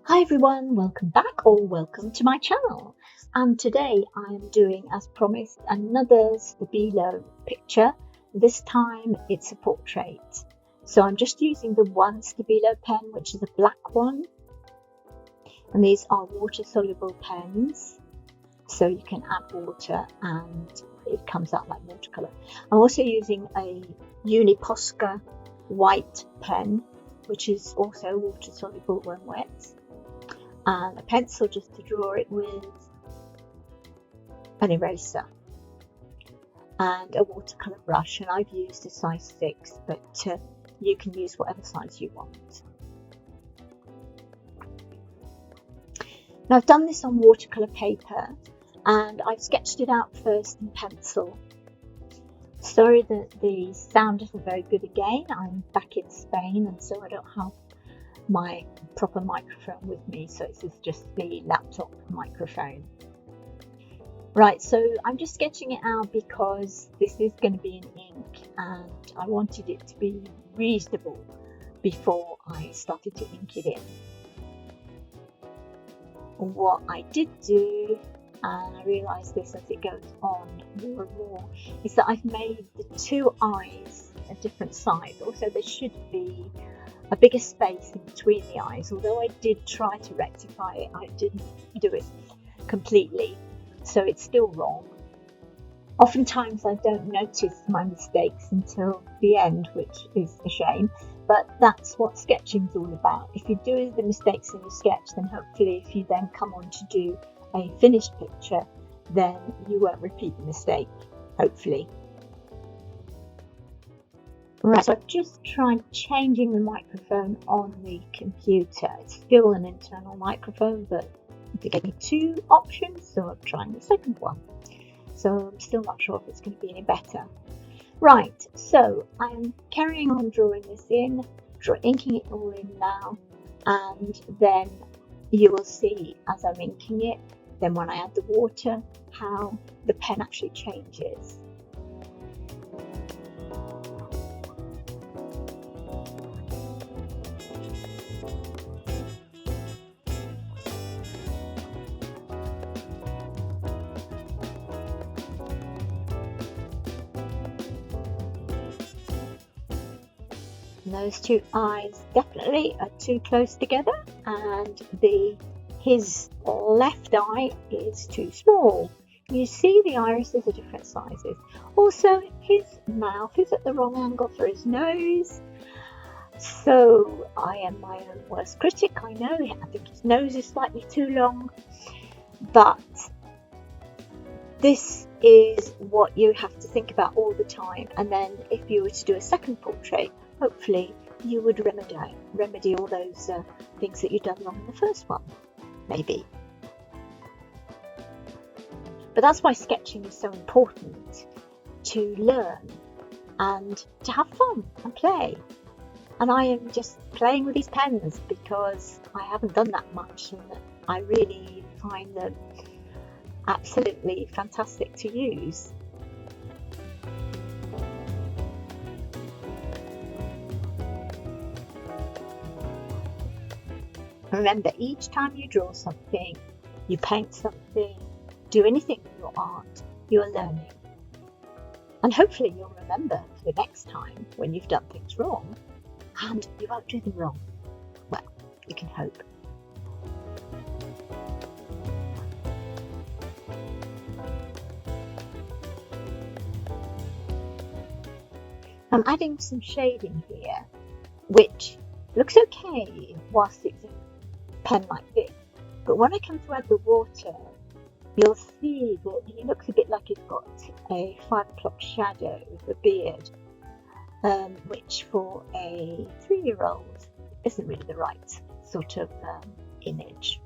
Hi everyone, welcome back or welcome to my channel. And today I am doing, as promised, another Stabilo picture. This time it's a portrait. So I'm just using the one Stabilo pen, which is a black one. And these are water soluble pens. So you can add water and it comes out like watercolour. I'm also using a Uniposca white pen, which is also water soluble when wet. And a pencil just to draw it with, an eraser, and a watercolour brush, and I've used a size 6, but you can use whatever size you want. Now I've done this on watercolour paper and I've sketched it out first in pencil. Sorry that the sound isn't very good again, I'm back in Spain and so I don't have my proper microphone with me, so this is just the laptop microphone. Right, so I'm just sketching it out because this is going to be in ink and I wanted it to be reasonable before I started to ink it in. What I did do, and I realise this as it goes on more and more, is that I've made the two eyes a different size. Also there should be a bigger space in between the eyes, although I did try to rectify it, I didn't do it completely, so it's still wrong. Oftentimes I don't notice my mistakes until the end, which is a shame, but that's what sketching is all about. If you do the mistakes in your sketch, then hopefully if you then come on to do a finished picture, then you won't repeat the mistake, hopefully. Right, so I've just tried changing the microphone on the computer. It's still an internal microphone, but they gave me two options, so I'm trying the second one. So I'm still not sure if it's going to be any better. Right, so I'm carrying on drawing this in, inking it all in now, and then you will see as I'm inking it, then when I add the water, how the pen actually changes. And those two eyes definitely are too close together, and his left eye is too small. You see the irises are different sizes. Also, his mouth is at the wrong angle for his nose. So I am my own worst critic, I know. I think his nose is slightly too long, but this is what you have to think about all the time. And then if you were to do a second portrait, hopefully you would remedy all those things that you've done wrong in the first one, maybe. But that's why sketching is so important, to learn and to have fun and play. And I am just playing with these pens because I haven't done that much and I really find them absolutely fantastic to use. Remember, each time you draw something, you paint something, do anything with your art, you are learning. And hopefully you'll remember for the next time when you've done things wrong, and you won't do them wrong. Well, you can hope. I'm adding some shading here, which looks okay whilst it's in a pen like this. But when I come to add the water, you'll see that he looks a bit like he's got a 5 o'clock shadow with a beard, which for a 3-year-old isn't really the right sort of image.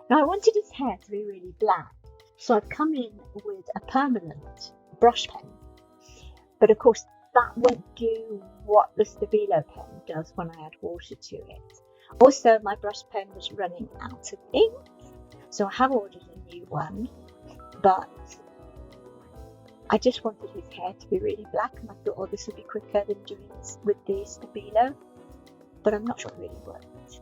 Now I wanted his hair to be really black, so I've come in with a permanent brush pen. But of course that won't do what the Stabilo pen does when I add water to it. Also, my brush pen was running out of ink, so I have ordered a new one, but I just wanted his hair to be really black, and I thought, oh, this would be quicker than doing this with the Stabilo, but I'm not sure it really worked.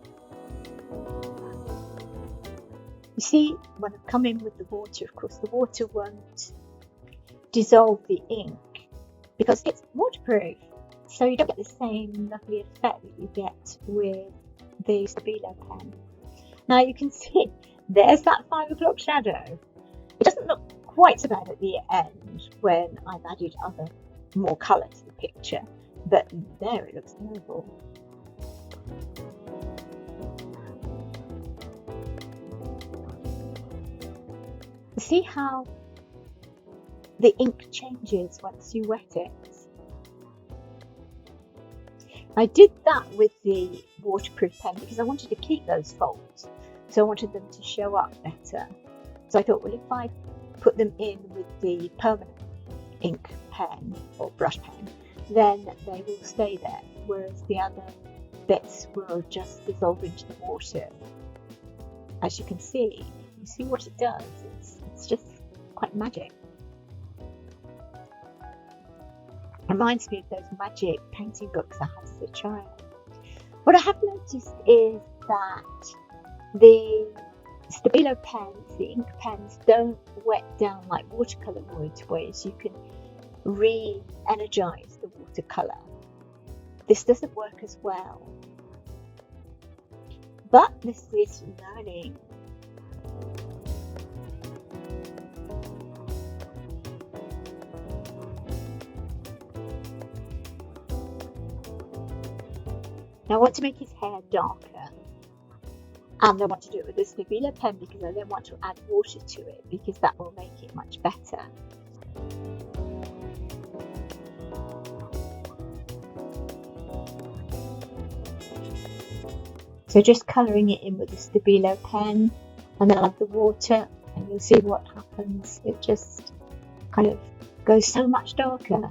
You see, when I've come in with the water, of course, the water won't dissolve the ink because it's waterproof, so you don't get the same lovely effect that you get with the Stabilo pen. Now you can see there's that 5 o'clock shadow. It doesn't look quite so bad at the end when I've added more colour to the picture, but there it looks terrible. See how the ink changes once you wet it? I did that with the waterproof pen because I wanted to keep those folds, so I wanted them to show up better. So I thought, well, if I put them in with the permanent ink pen or brush pen, then they will stay there, whereas the other bits will just dissolve into the water. As you can see, you see what it does. It's just quite magic. Reminds me of those magic painting books I had as a child. What I have noticed is that the Stabilo pens, the ink pens, don't wet down like watercolour would, whereas you can re-energise the watercolour. This doesn't work as well, but this is learning. Now I want to make his hair darker, and I want to do it with a Stabilo pen because I then want to add water to it because that will make it much better. So just colouring it in with the Stabilo pen, and then I'll add the water, and you'll see what happens. It just kind of goes so much darker.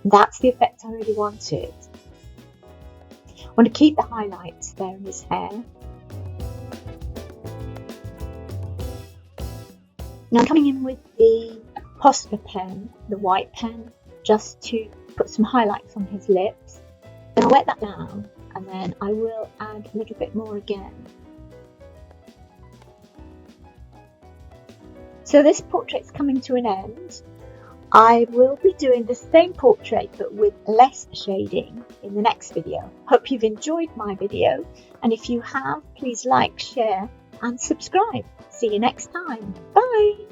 That's the effect I really wanted. I want to keep the highlights there in his hair. Now I'm coming in with the Posca pen, the white pen, just to put some highlights on his lips. Then I'll wet that down, and then I will add a little bit more again. So this portrait's coming to an end. I will be doing the same portrait but with less shading in the next video. Hope you've enjoyed my video, and if you have, please like, share and subscribe. See you next time. Bye!